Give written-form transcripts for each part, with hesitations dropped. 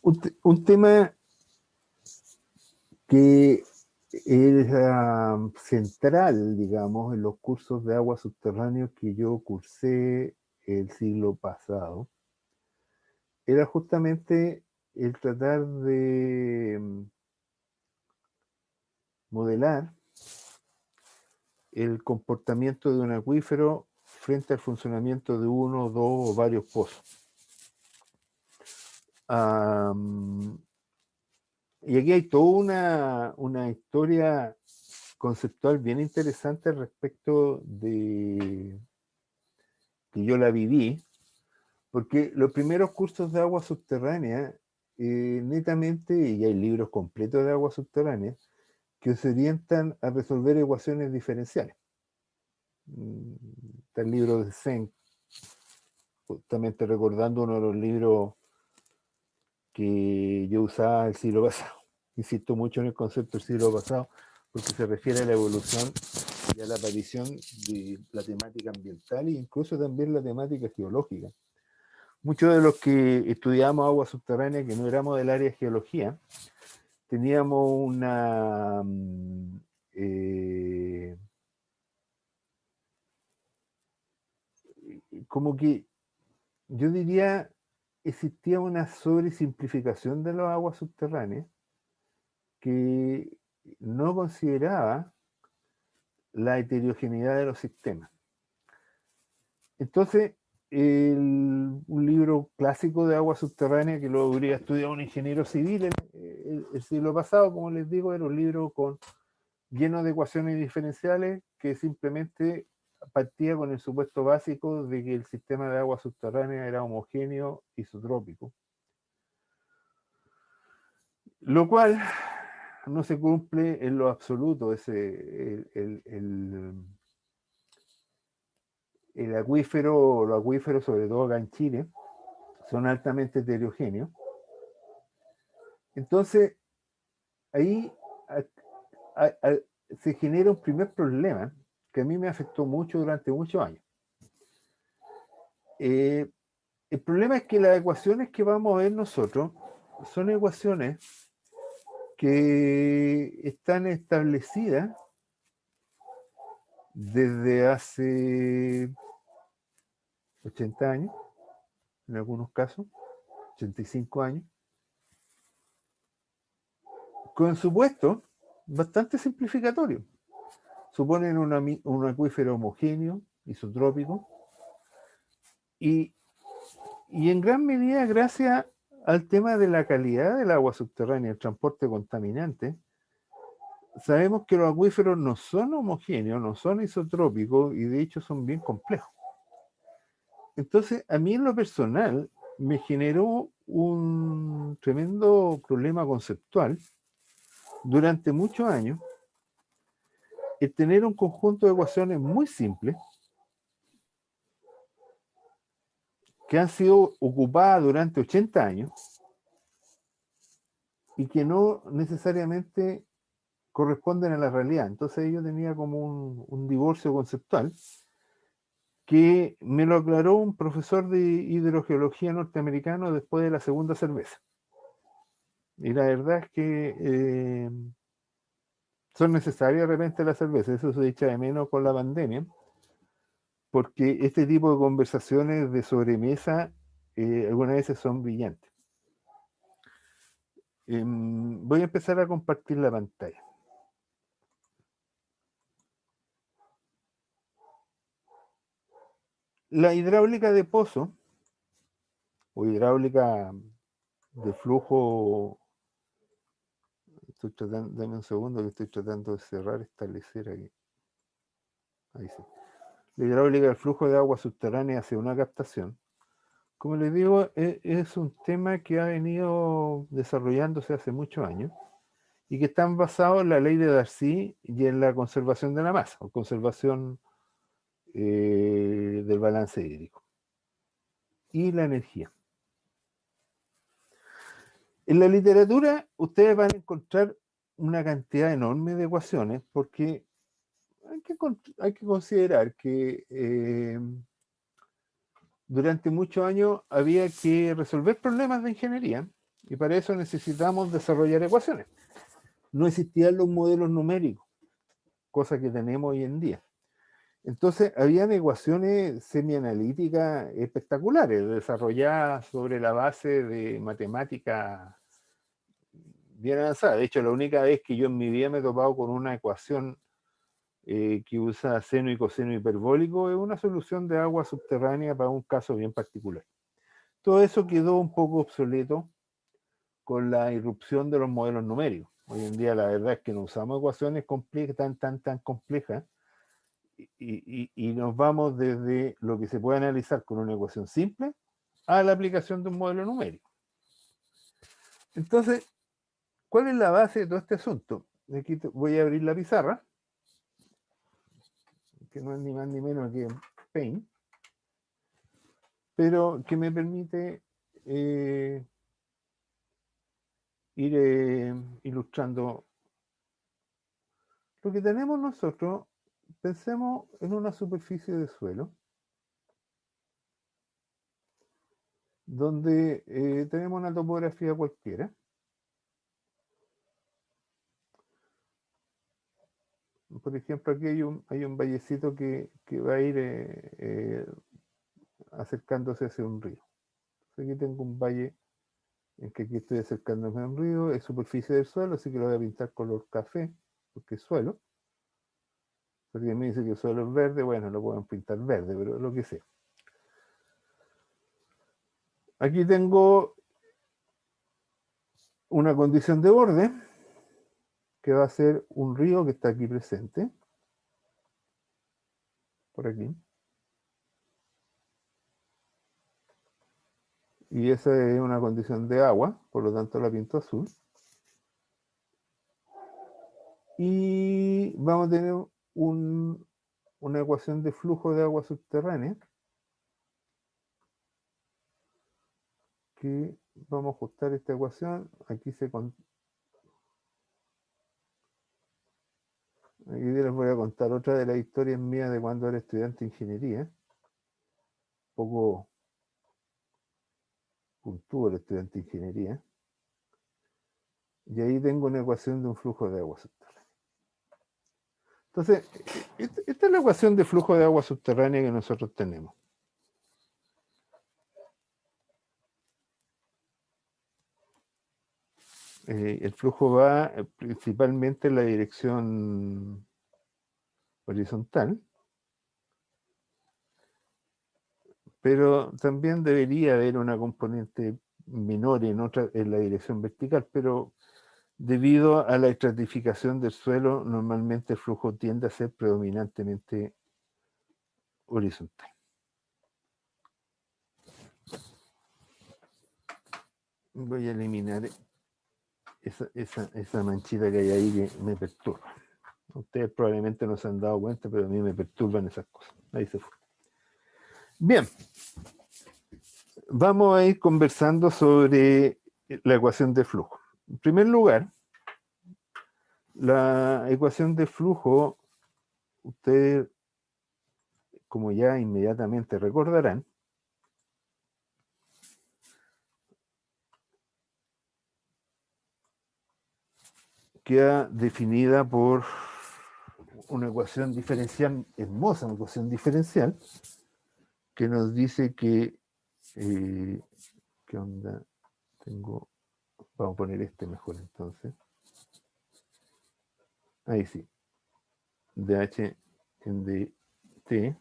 Un tema que es central, digamos, en los cursos de agua subterráneos que yo cursé el siglo pasado, era justamente el tratar de modelar el comportamiento de un acuífero frente al funcionamiento de uno, dos o varios pozos. Y aquí hay toda una historia conceptual bien interesante respecto de que yo la viví, porque los primeros cursos de agua subterránea, netamente, y hay libros completos de agua subterránea, que se orientan a resolver ecuaciones diferenciales. Está el libro de Zen, justamente recordando uno de los libros que yo usaba el siglo pasado. Insisto mucho en el concepto del siglo pasado, porque se refiere a la evolución y a la aparición de la temática ambiental e incluso también la temática geológica. Muchos de los que estudiamos agua subterránea, que no éramos del área de geología, teníamos una como que yo diría existía una sobresimplificación de las aguas subterráneas que no consideraba la heterogeneidad de los sistemas. Entonces, un libro clásico de agua subterránea que lo habría estudiado un ingeniero civil el siglo pasado, como les digo, era un libro lleno de ecuaciones diferenciales que simplemente partía con el supuesto básico de que el sistema de agua subterránea era homogéneo isotrópico, lo cual no se cumple en lo absoluto. El acuífero, los acuíferos, sobre todo acá en Chile, son altamente heterogéneos. Entonces, ahí se genera un primer problema que a mí me afectó mucho durante muchos años. El problema es que las ecuaciones que vamos a ver nosotros son ecuaciones que están establecidas desde hace 80 años, en algunos casos, 85 años, con supuestos bastante simplificatorios. Suponen un acuífero homogéneo, isotrópico, y en gran medida gracias al tema de la calidad del agua subterránea, el transporte contaminante, sabemos que los acuíferos no son homogéneos, no son isotrópicos y de hecho son bien complejos. Entonces, a mí en lo personal me generó un tremendo problema conceptual durante muchos años el tener un conjunto de ecuaciones muy simples que han sido ocupadas durante 80 años y que no necesariamente corresponden a la realidad. Entonces yo tenía como un divorcio conceptual que me lo aclaró un profesor de hidrogeología norteamericano después de la segunda cerveza. Y la verdad es que son necesarias de repente las cervezas, eso se echa de menos con la pandemia, porque este tipo de conversaciones de sobremesa algunas veces son brillantes. Voy a empezar a compartir la pantalla. La hidráulica de pozo o hidráulica de flujo, estoy tratando, dame un segundo que estoy tratando de cerrar esta lecera aquí. Ahí sí. La hidráulica del flujo de agua subterránea hacia una captación, como les digo, es un tema que ha venido desarrollándose hace muchos años y que están basados en la ley de Darcy y en la conservación de la masa, o conservación del balance hídrico y la energía. En la literatura ustedes van a encontrar una cantidad enorme de ecuaciones porque hay que considerar que durante muchos años había que resolver problemas de ingeniería Y para eso necesitamos desarrollar ecuaciones. No existían los modelos numéricos, cosa que tenemos hoy en día. Entonces, habían ecuaciones semianalíticas espectaculares, desarrolladas sobre la base de matemática bien avanzada. De hecho, la única vez que yo en mi vida me he topado con una ecuación que usa seno y coseno hiperbólico es una solución de agua subterránea para un caso bien particular. Todo eso quedó un poco obsoleto con la irrupción de los modelos numéricos. Hoy en día la verdad es que no usamos ecuaciones complejas, tan complejas, y nos vamos desde lo que se puede analizar con una ecuación simple a la aplicación de un modelo numérico. Entonces, ¿cuál es la base de todo este asunto? Aquí voy a abrir la pizarra, que no es ni más ni menos que Paint, pero que me permite ir ilustrando lo que tenemos nosotros. Pensemos en una superficie de suelo donde tenemos una topografía cualquiera. Por ejemplo, aquí hay un vallecito que va a ir acercándose hacia un río. Entonces aquí tengo un valle en que aquí estoy acercándome a un río, es superficie del suelo, así que lo voy a pintar color café, porque es suelo. Porque me dice que el suelo es verde, bueno, lo pueden pintar verde, pero lo que sea. Aquí tengo una condición de borde, que va a ser un río que está aquí presente, por aquí. Y esa es una condición de agua, por lo tanto la pinto azul. Y vamos a tener una ecuación de flujo de agua subterránea, que vamos a ajustar esta ecuación. Aquí aquí les voy a contar otra de las historias mías de cuando era estudiante de ingeniería. Un poco puntúo el estudiante de ingeniería. Y ahí tengo una ecuación de un flujo de agua subterránea. Entonces, esta es la ecuación de flujo de agua subterránea que nosotros tenemos. El flujo va principalmente en la dirección horizontal, pero también debería haber una componente menor en la dirección vertical, pero debido a la estratificación del suelo, normalmente el flujo tiende a ser predominantemente horizontal. Voy a eliminar esa manchita que hay ahí que me perturba. Ustedes probablemente no se han dado cuenta, pero a mí me perturban esas cosas. Ahí se fue. Bien. Vamos a ir conversando sobre la ecuación de flujo. En primer lugar, la ecuación de flujo, ustedes, como ya inmediatamente recordarán, queda definida por una ecuación diferencial hermosa, una ecuación diferencial, que nos dice que, ¿qué onda? Vamos a poner este mejor entonces. Ahí sí. DH en dt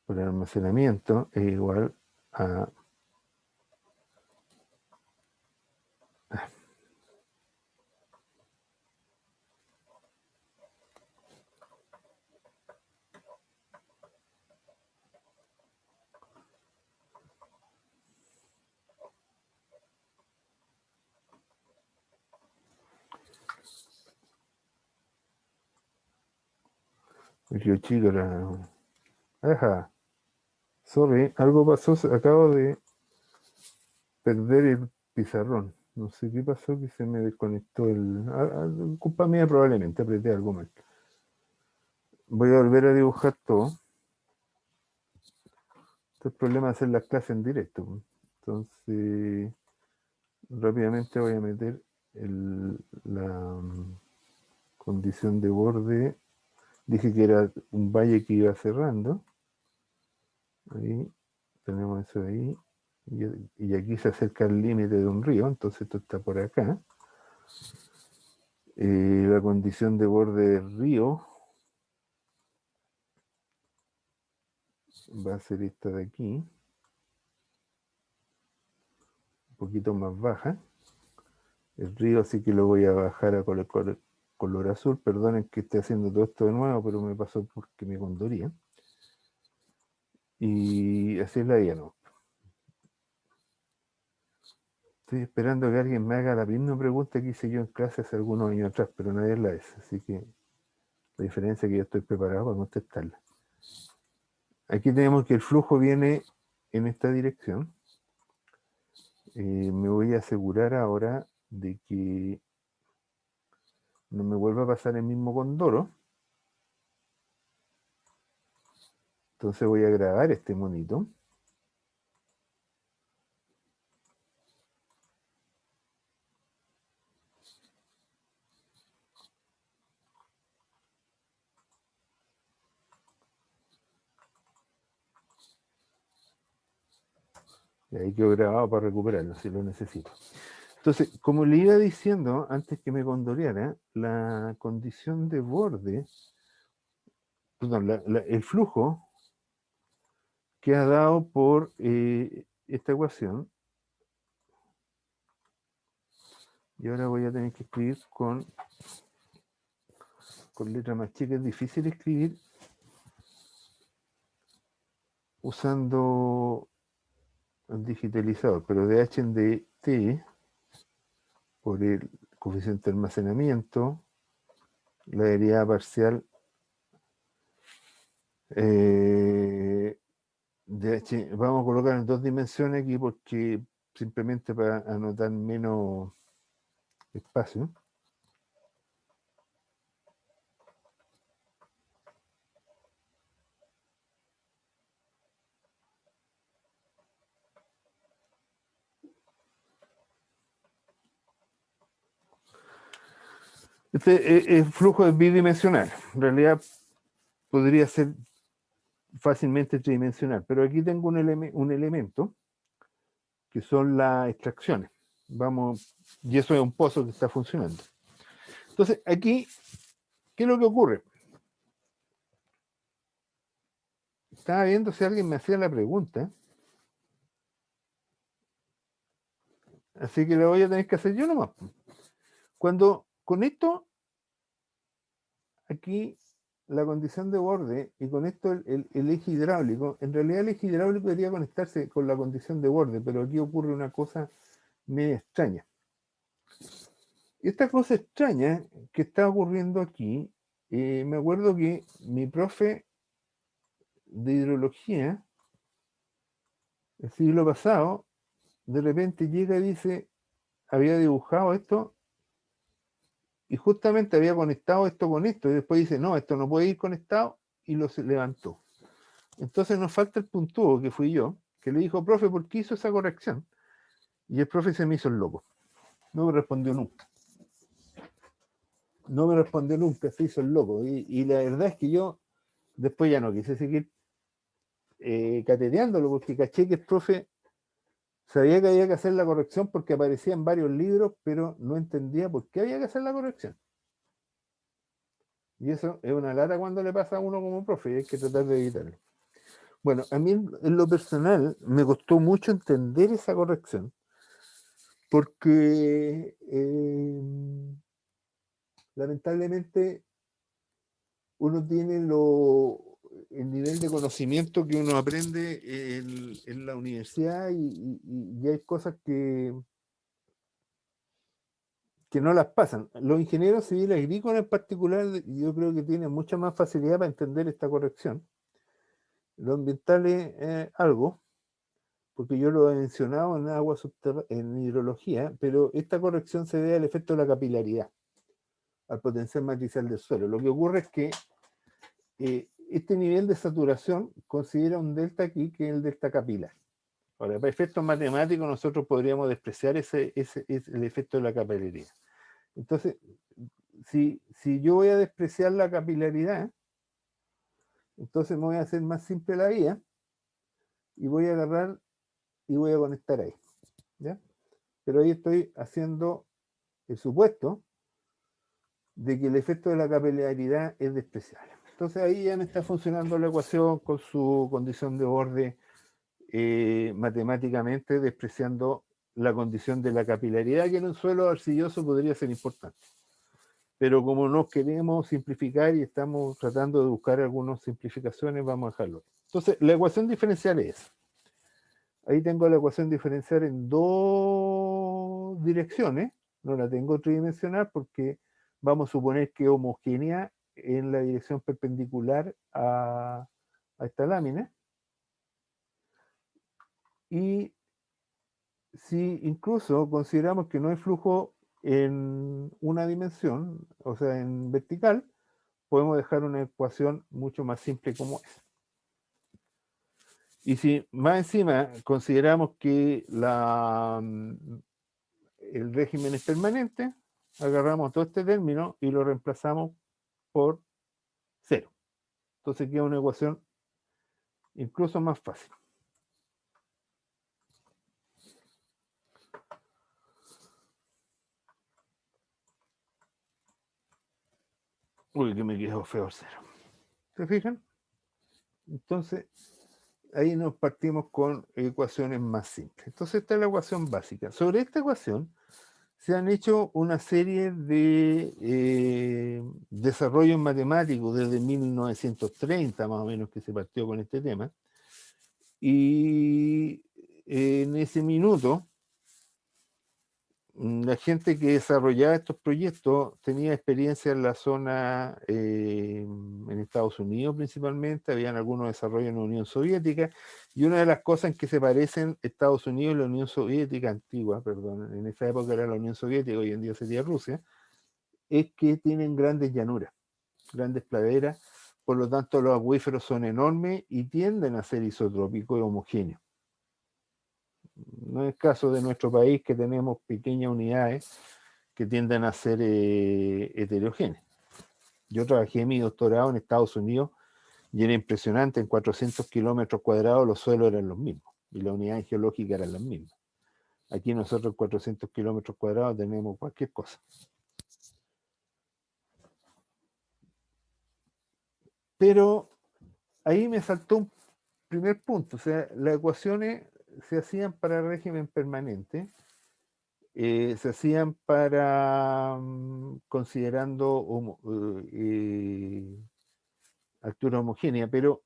por el almacenamiento es igual a Río Chico era... Ajá. Sorry, algo pasó, acabo de perder el pizarrón. No sé qué pasó, que se me desconectó culpa mía probablemente, apreté algo mal. Voy a volver a dibujar todo. Este es el problema de hacer las clases en directo. Entonces, rápidamente voy a meter la condición de borde. Dije que era un valle que iba cerrando. Ahí tenemos eso ahí. Y aquí se acerca el límite de un río, entonces esto está por acá. La condición de borde del río va a ser esta de aquí, un poquito más baja. El río, así que lo voy a bajar a color azul. Perdonen que esté haciendo todo esto de nuevo, pero me pasó porque me condoría. Y así es la idea, ¿no? Estoy esperando que alguien me haga la misma pregunta que hice yo en clase hace algunos años atrás, pero nadie la es. Así que la diferencia es que yo estoy preparado para contestarla. Aquí tenemos que el flujo viene en esta dirección. Me voy a asegurar ahora de que no me vuelva a pasar el mismo con Doro. Entonces voy a grabar este monito. Y ahí quedó grabado para recuperarlo si lo necesito. Entonces, como le iba diciendo antes que me condoreara, la condición de borde, perdón, el flujo queda dado por esta ecuación. Y ahora voy a tener que escribir con letra más chica. Es difícil escribir usando el digitalizador, pero de h en dt por el coeficiente de almacenamiento, la derivada parcial vamos a colocar en 2 dimensiones aquí porque simplemente para anotar menos espacio. El flujo es bidimensional. En realidad podría ser fácilmente tridimensional, pero aquí tengo un elemento que son las extracciones. Vamos, y eso es un pozo que está funcionando. Entonces, aquí, ¿qué es lo que ocurre? Estaba viendo si alguien me hacía la pregunta, así que la voy a tener que hacer yo nomás. Cuando con esto, aquí la condición de borde, y con esto el eje hidráulico, en realidad el eje hidráulico debería conectarse con la condición de borde, pero aquí ocurre una cosa media extraña. Esta cosa extraña que está ocurriendo aquí, me acuerdo que mi profe de hidrología, el siglo pasado, de repente llega y dice, había dibujado esto y justamente había conectado esto con esto, y después dice, no, esto no puede ir conectado, y lo levantó. Entonces nos falta el puntúo, que fui yo, que le dijo, profe, ¿por qué hizo esa corrección? Y el profe se me hizo el loco. No me respondió nunca. No me respondió nunca, se hizo el loco. Y la verdad es que yo después ya no quise seguir cateteándolo, porque caché que el profe sabía que había que hacer la corrección porque aparecía en varios libros, pero no entendía por qué había que hacer la corrección. Y eso es una lata cuando le pasa a uno como profe, y hay que tratar de evitarlo. Bueno, a mí en lo personal me costó mucho entender esa corrección, porque lamentablemente uno tiene el nivel de conocimiento que uno aprende en la universidad y hay cosas que no las pasan. Los ingenieros civiles agrícolas en particular, yo creo que tienen mucha más facilidad para entender esta corrección. Los ambientales, algo, porque yo lo he mencionado en agua en hidrología, pero esta corrección se debe al efecto de la capilaridad, al potencial matricial del suelo. Lo que ocurre es que este nivel de saturación considera un delta aquí, que es el delta capilar. Ahora, para efectos matemáticos, nosotros podríamos despreciar el efecto de la capilaridad. Entonces, si yo voy a despreciar la capilaridad, entonces me voy a hacer más simple la vía y voy a agarrar y voy a conectar ahí. ¿Ya? Pero ahí estoy haciendo el supuesto de que el efecto de la capilaridad es despreciable. Entonces ahí ya me está funcionando la ecuación con su condición de borde matemáticamente, despreciando la condición de la capilaridad, que en un suelo arcilloso podría ser importante. Pero como no queremos simplificar y estamos tratando de buscar algunas simplificaciones, vamos a dejarlo. Entonces, la ecuación diferencial es, ahí tengo la ecuación diferencial en dos direcciones, no la tengo tridimensional porque vamos a suponer que es homogénea en la dirección perpendicular a esta lámina. Y si incluso consideramos que no hay flujo en una dimensión, o sea, en vertical, podemos dejar una ecuación mucho más simple como es. Y si más encima consideramos que el régimen es permanente, agarramos todo este término y lo reemplazamos por 0. Entonces queda una ecuación incluso más fácil. Uy, que me quedó feo el 0. ¿Se fijan? Entonces, ahí nos partimos con ecuaciones más simples. Entonces, esta es la ecuación básica. Sobre esta ecuación se han hecho una serie de desarrollos matemáticos desde 1930, más o menos, que se partió con este tema. Y en ese minuto, la gente que desarrollaba estos proyectos tenía experiencia en la zona, en Estados Unidos principalmente, habían algunos desarrollos en la Unión Soviética, y una de las cosas en que se parecen Estados Unidos y la Unión Soviética antigua, perdón, en esa época era la Unión Soviética, hoy en día sería Rusia, es que tienen grandes llanuras, grandes praderas, por lo tanto los acuíferos son enormes y tienden a ser isotrópicos y homogéneos. No es el caso de nuestro país, que tenemos pequeñas unidades que tienden a ser heterogéneas. Yo trabajé mi doctorado en Estados Unidos y era impresionante, en 400 kilómetros cuadrados los suelos eran los mismos y las unidades geológicas eran las mismas. Aquí nosotros en 400 kilómetros cuadrados tenemos cualquier cosa. Pero ahí me saltó un primer punto, o sea, las ecuaciones se hacían para régimen permanente, se hacían para considerando altura homogénea, pero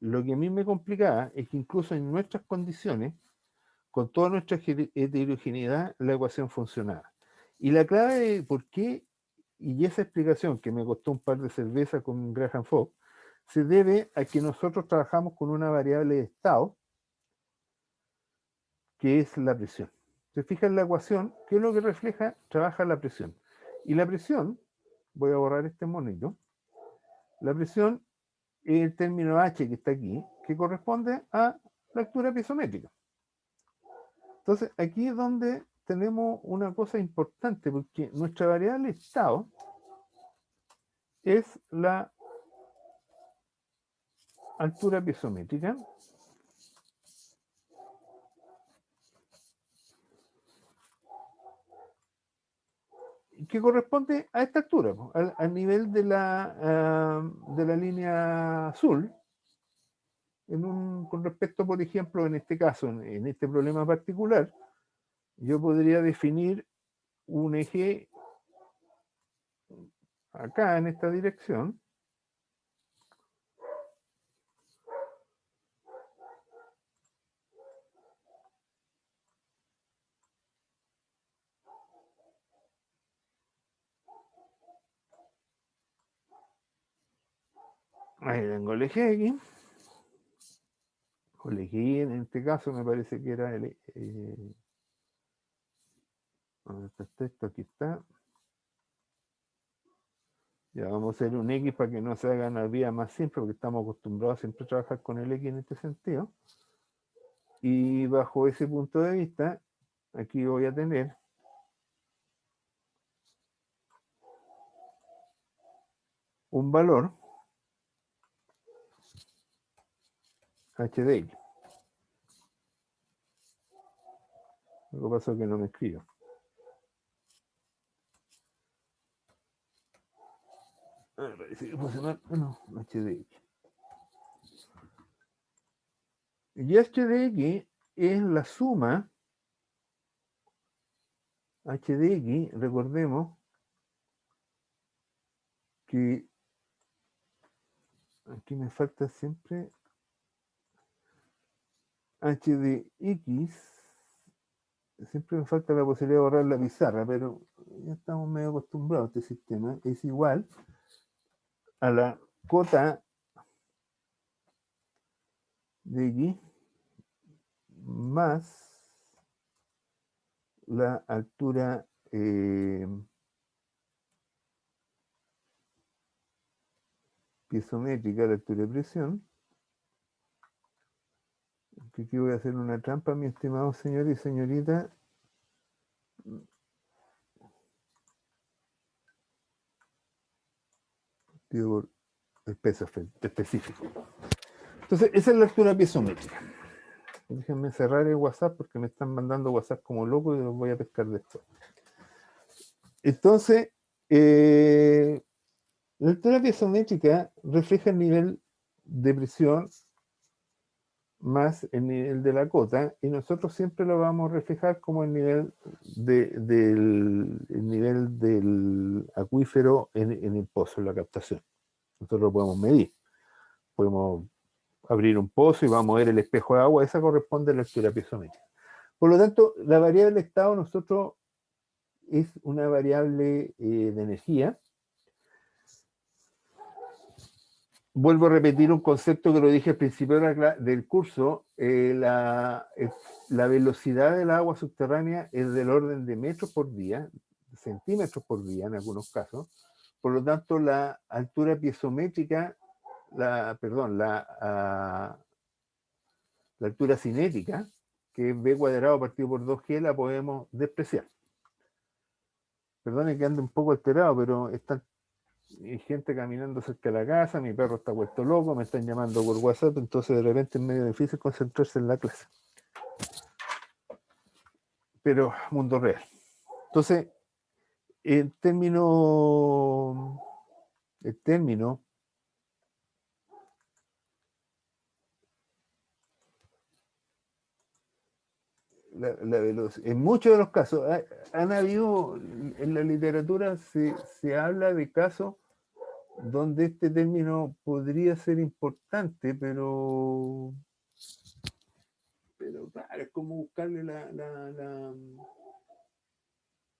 lo que a mí me complicaba es que incluso en nuestras condiciones, con toda nuestra heterogeneidad, la ecuación funcionaba. Y la clave de por qué, y esa explicación que me costó un par de cervezas con Graham Fox, se debe a que nosotros trabajamos con una variable de estado, que es la presión. Se fija en la ecuación, ¿qué es lo que refleja? Trabaja la presión. Y la presión, voy a borrar este monito, la presión es el término H que está aquí, que corresponde a la altura piezométrica. Entonces, aquí es donde tenemos una cosa importante, porque nuestra variable estado es la altura piezométrica, que corresponde a esta altura, al nivel de la línea azul, con respecto, por ejemplo, en este caso, en este problema particular, yo podría definir un eje acá en esta dirección, ahí tengo el eje X, o el eje Y en este caso me parece que era el... ¿dónde está esto? Aquí está. Ya vamos a hacer un X para que no se hagan las vías más simples, porque estamos acostumbrados a siempre trabajar con el X en este sentido. Y bajo ese punto de vista, aquí voy a tener un valor HDI. Lo que pasa es que no me escribo. No, HDI. Y HDX es la suma. HDX, recordemos que aquí me falta siempre HDX, siempre me falta la posibilidad de borrar la pizarra, pero ya estamos medio acostumbrados a este sistema. Es igual a la cota de X más la altura piezométrica, la altura de presión. Que aquí voy a hacer una trampa, mi estimado señor y señorita. Digo, específico. Entonces, esa es la altura piezométrica. Déjenme cerrar el WhatsApp porque me están mandando WhatsApp como loco y los voy a pescar después. Entonces, la altura piezométrica refleja el nivel de presión más el nivel de la cota, y nosotros siempre lo vamos a reflejar como el nivel del acuífero en el pozo, en la captación. Nosotros lo podemos medir. Podemos abrir un pozo y vamos a ver el espejo de agua. Esa corresponde a la altura piezométrica. Por lo tanto, la variable estado nosotros es una variable de energía. Vuelvo a repetir un concepto que lo dije al principio del curso. La velocidad del agua subterránea es del orden de metros por día, centímetros por día en algunos casos. Por lo tanto, la altura piezométrica, la altura cinética, que es b cuadrado partido por 2g, la podemos despreciar. Perdone que ande un poco alterado, pero hay gente caminando cerca de la casa, mi perro está vuelto loco, me están llamando por WhatsApp, entonces de repente es medio difícil concentrarse en la clase. Pero mundo real. Entonces, el término la velocidad, en muchos de los casos, han habido, en la literatura se habla de casos donde este término podría ser importante, pero claro, es como buscarle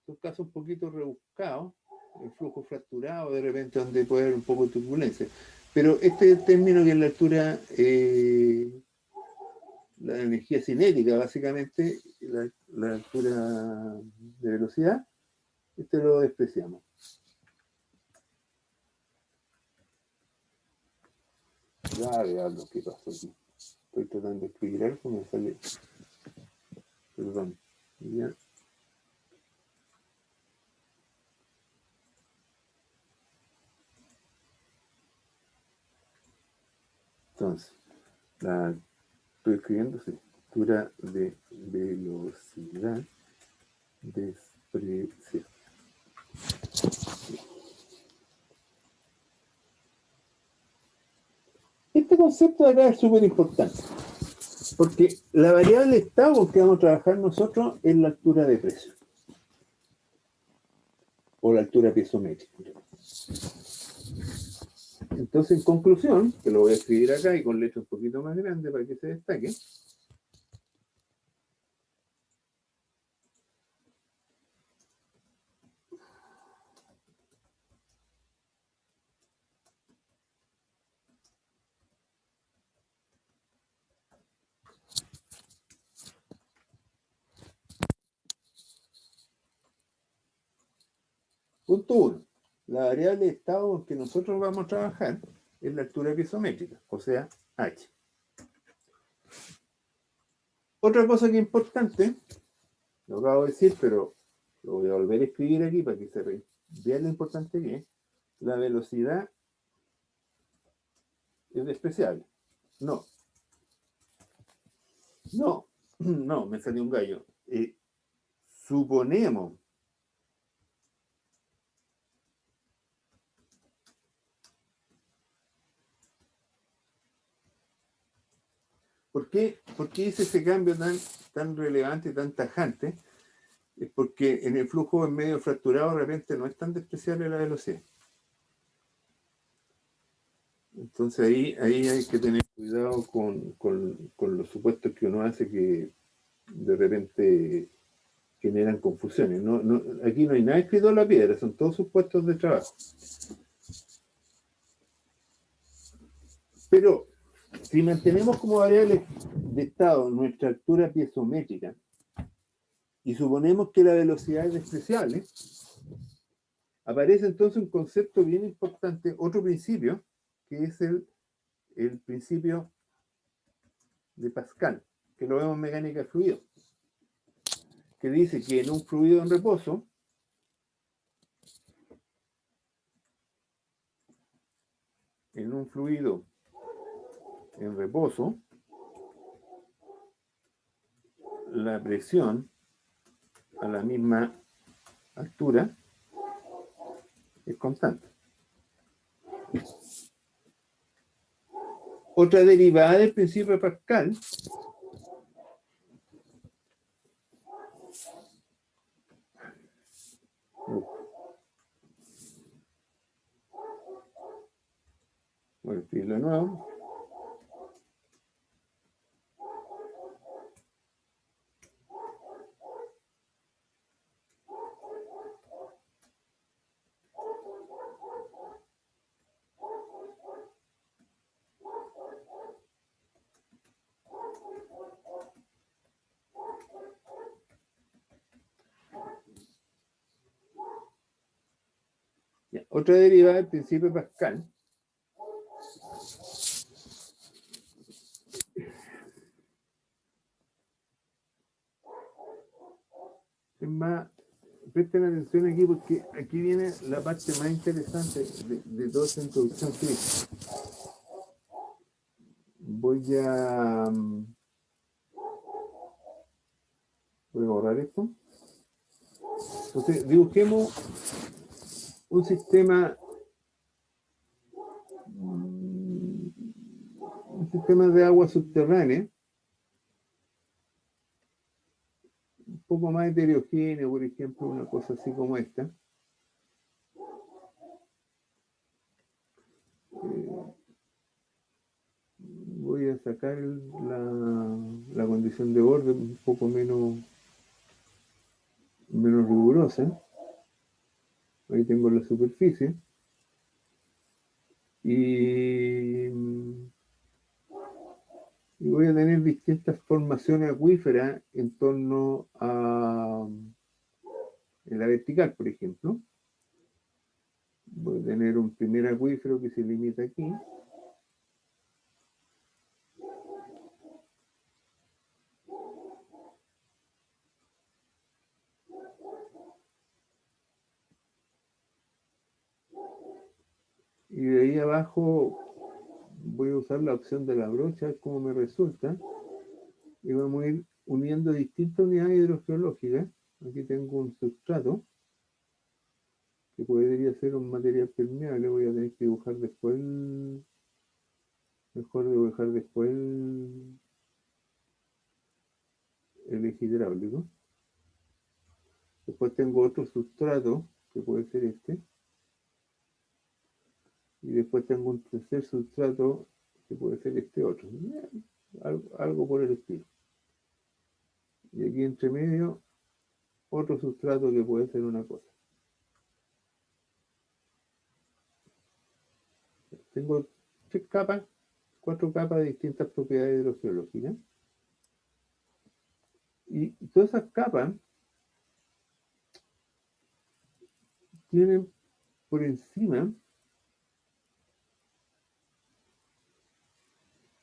son casos un poquito rebuscados, el flujo fracturado, de repente donde puede haber un poco de turbulencia. Pero este término que es la altura, la energía cinética, básicamente, la altura de velocidad, este lo despreciamos. Ya veamos qué pasó aquí. Estoy tratando de escribir algo, me sale. Perdón. Ya. Entonces, estoy escribiendo, sí, altura de velocidad despreciada. Este concepto de acá es súper importante, porque la variable estado con que vamos a trabajar nosotros es la altura de presión, o la altura piezométrica. Entonces, en conclusión, que lo voy a escribir acá y con letra un poquito más grande para que se destaque. Punto 1. La variable de estado con que nosotros vamos a trabajar es la altura piezométrica, o sea, H. Otra cosa que es importante, lo acabo de decir, pero lo voy a volver a escribir aquí para que se vean lo importante que es. La velocidad es despreciable. No, no, no, me salió un gallo. Suponemos. ¿Por qué hice ese cambio tan relevante, tan tajante? Es porque en el flujo en medio fracturado de repente no es tan despreciable la velocidad. Entonces ahí hay que tener cuidado con los supuestos que uno hace que de repente generan confusiones. Aquí no hay nada escrito en la piedra, son todos supuestos de trabajo. Pero si mantenemos como variable de estado nuestra altura piezométrica y suponemos que la velocidad es despreciable, aparece entonces un concepto bien importante, otro principio, que es el principio de Pascal, que lo vemos en mecánica de fluido, que dice que en un fluido en reposo, la presión a la misma altura es constante. Otra derivada del principio de Pascal voy a escribirlo de nuevo. Otra derivada del principio de Pascal es más, presten atención aquí porque aquí viene la parte más interesante de toda esta introducción que hice. Voy a borrar esto. Entonces, dibujemos un sistema de agua subterránea un poco más heterogéneo, por ejemplo, una cosa así como esta. Voy a sacar la condición de borde un poco menos rigurosa. Ahí tengo la superficie. Y voy a tener distintas formaciones acuíferas en torno a la vertical, por ejemplo. Voy a tener un primer acuífero que se limita aquí. Y de ahí abajo voy a usar la opción de la brocha, como me resulta. Y vamos a ir uniendo distintas unidades hidrogeológicas. Aquí tengo un sustrato que podría ser un material permeable. Voy a tener que dibujar después mejor dibujar después el eje hidráulico. Después tengo otro sustrato que puede ser este. Y después tengo un tercer sustrato que puede ser este otro. Algo por el estilo. Y aquí entre medio otro sustrato que puede ser una cosa. Tengo 4 capas de distintas propiedades hidrogeológicas. Y todas esas capas tienen por encima,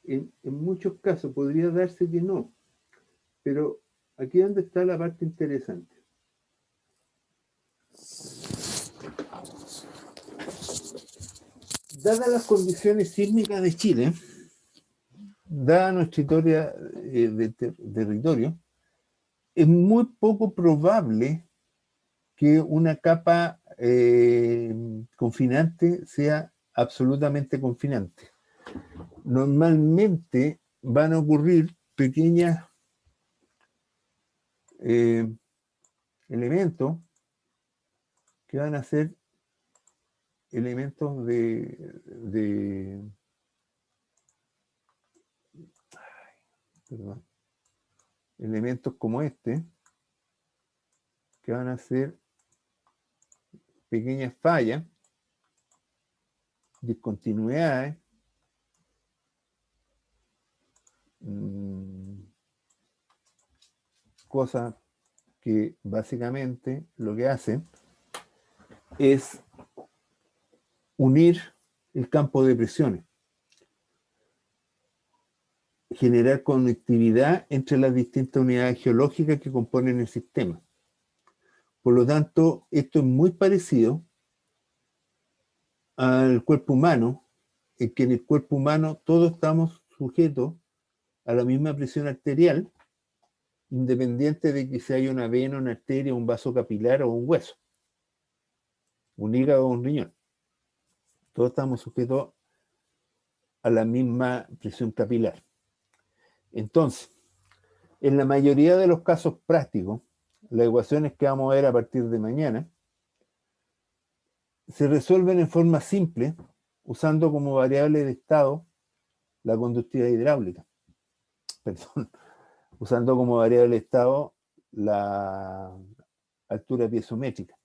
en muchos casos podría darse que no, Pero aquí es donde está la parte interesante. Dadas las condiciones sísmicas de Chile, dada nuestra historia de territorio, es muy poco probable que una capa confinante sea absolutamente confinante. Normalmente van a ocurrir pequeños elementos que van a ser elementos perdón, elementos como este, que van a ser pequeñas fallas, discontinuidades, cosas que básicamente lo que hacen es unir el campo de presiones, generar conectividad entre las distintas unidades geológicas que componen el sistema. Por lo tanto, esto es muy parecido al cuerpo humano, en que en el cuerpo humano todos estamos sujetos a la misma presión arterial, independiente de que si hay una vena, una arteria, un vaso capilar o un hueso, un hígado o un riñón. Todos estamos sujetos a la misma presión capilar. Entonces, en la mayoría de los casos prácticos, las ecuaciones que vamos a ver a partir de mañana se resuelven en forma simple, usando como variable de estado la conductividad hidráulica. Perdón, usando como variable de estado la altura piezométrica.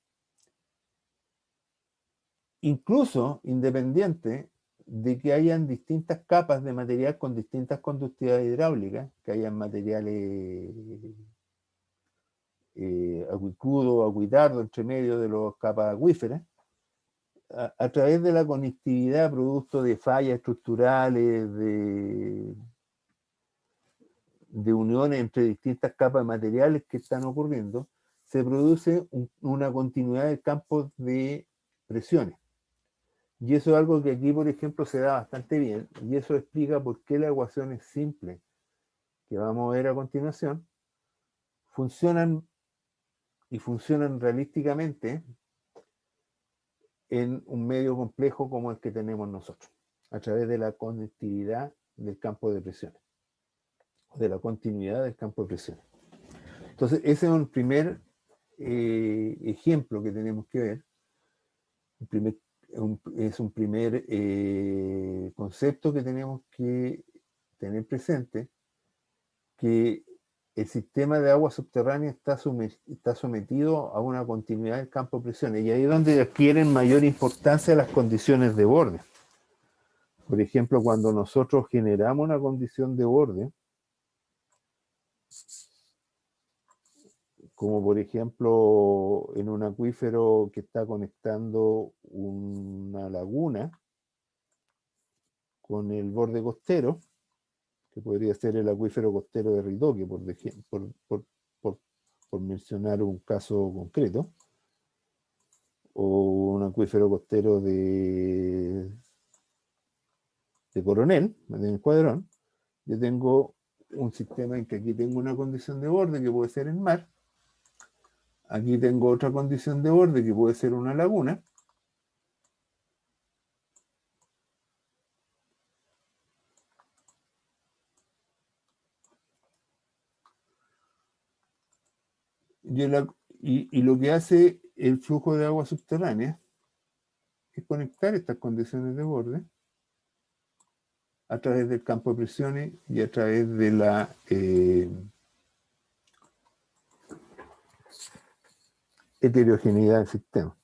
Incluso independiente de que hayan distintas capas de material con distintas conductividades hidráulicas, que hayan materiales acuicudo, acuitardo entre medio de las capas acuíferas, a través de la conectividad producto de fallas estructurales, de uniones entre distintas capas de materiales que están ocurriendo, se produce una continuidad del campo de presiones. Y eso es algo que aquí, por ejemplo, se da bastante bien, y eso explica por qué las ecuaciones simples que vamos a ver a continuación funcionan y funcionan realísticamente en un medio complejo como el que tenemos nosotros, a través de la conectividad del campo de presiones, o de la continuidad del campo de presiones. Entonces, ese es un primer ejemplo que tenemos que ver, es un primer concepto que tenemos que tener presente, que el sistema de agua subterránea está sometido a una continuidad del campo de presiones, y ahí es donde adquieren mayor importancia las condiciones de borde. Por ejemplo, cuando nosotros generamos una condición de borde, como por ejemplo en un acuífero que está conectando una laguna con el borde costero, que podría ser el acuífero costero de Ridoque, por mencionar un caso concreto, o un acuífero costero de Coronel, de Escuadrón. Yo tengo un sistema en que aquí tengo una condición de borde que puede ser el mar, aquí tengo otra condición de borde que puede ser una laguna, y lo que hace el flujo de agua subterránea es conectar estas condiciones de borde a través del campo de presiones y a través de la heterogeneidad del sistema.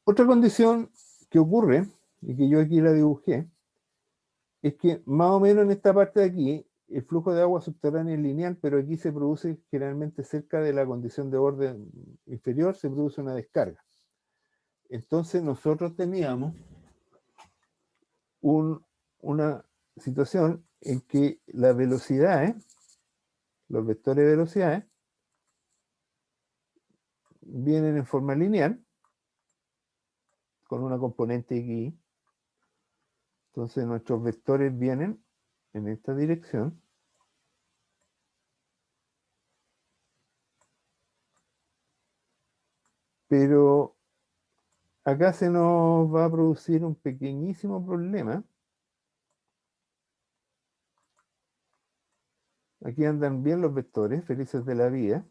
Otra condición que ocurre, y que yo aquí la dibujé, es que más o menos en esta parte de aquí, el flujo de agua subterránea es lineal, pero aquí se produce generalmente cerca de la condición de borde inferior, se produce una descarga. Entonces nosotros teníamos una situación en que las velocidades los vectores de velocidades, vienen en forma lineal, con una componente x. Entonces nuestros vectores vienen en esta dirección. Pero acá se nos va a producir un pequeñísimo problema. Aquí andan bien los vectores, felices de la vida.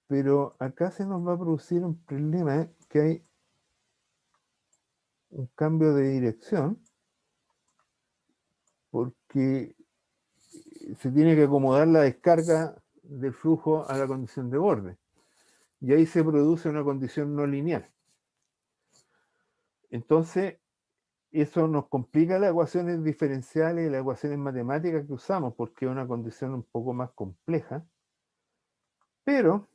Pero acá se nos va a producir un problema, que hay un cambio de dirección, porque se tiene que acomodar la descarga del flujo a la condición de borde. Y ahí se produce una condición no lineal. Entonces, eso nos complica las ecuaciones diferenciales y las ecuaciones matemáticas que usamos, porque es una condición un poco más compleja. Pero,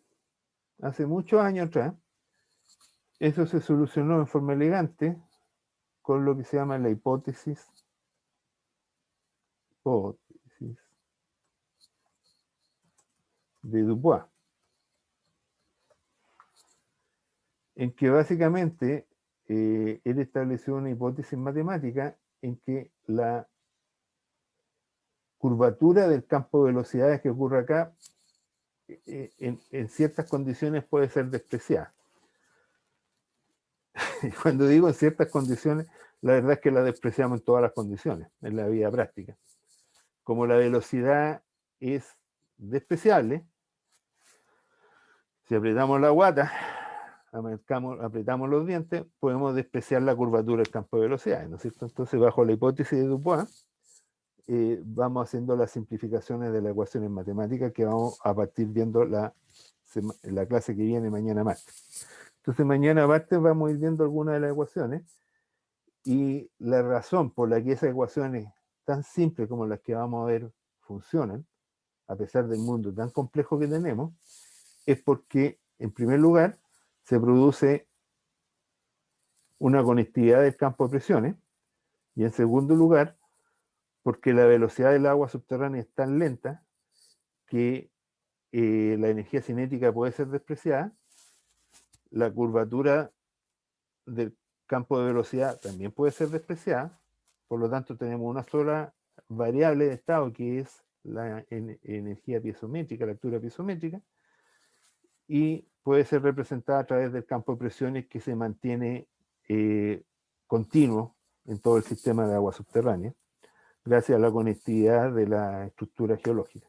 hace muchos años atrás, eso se solucionó en forma elegante con lo que se llama la hipótesis de Dubois, en que básicamente él estableció una hipótesis matemática en que la curvatura del campo de velocidades que ocurre acá en ciertas condiciones puede ser despreciada. Y cuando digo en ciertas condiciones, la verdad es que la despreciamos en todas las condiciones, en la vida práctica. Como la velocidad es despreciable, si apretamos la guata, apretamos los dientes, podemos despreciar la curvatura del campo de velocidades, ¿no es cierto? Entonces, bajo la hipótesis de Dubois, vamos haciendo las simplificaciones de las ecuaciones matemáticas que vamos a partir viendo la clase que viene mañana martes. Entonces, mañana martes vamos a ir viendo algunas de las ecuaciones, y la razón por la que esas ecuaciones tan simples como las que vamos a ver funcionan, a pesar del mundo tan complejo que tenemos, es porque, en primer lugar, se produce una conectividad del campo de presiones, y en segundo lugar, porque la velocidad del agua subterránea es tan lenta que la energía cinética puede ser despreciada, la curvatura del campo de velocidad también puede ser despreciada, por lo tanto tenemos una sola variable de estado que es la energía piezométrica, la altura piezométrica, y puede ser representada a través del campo de presiones que se mantiene continuo en todo el sistema de agua subterránea, gracias a la conectividad de la estructura geológica.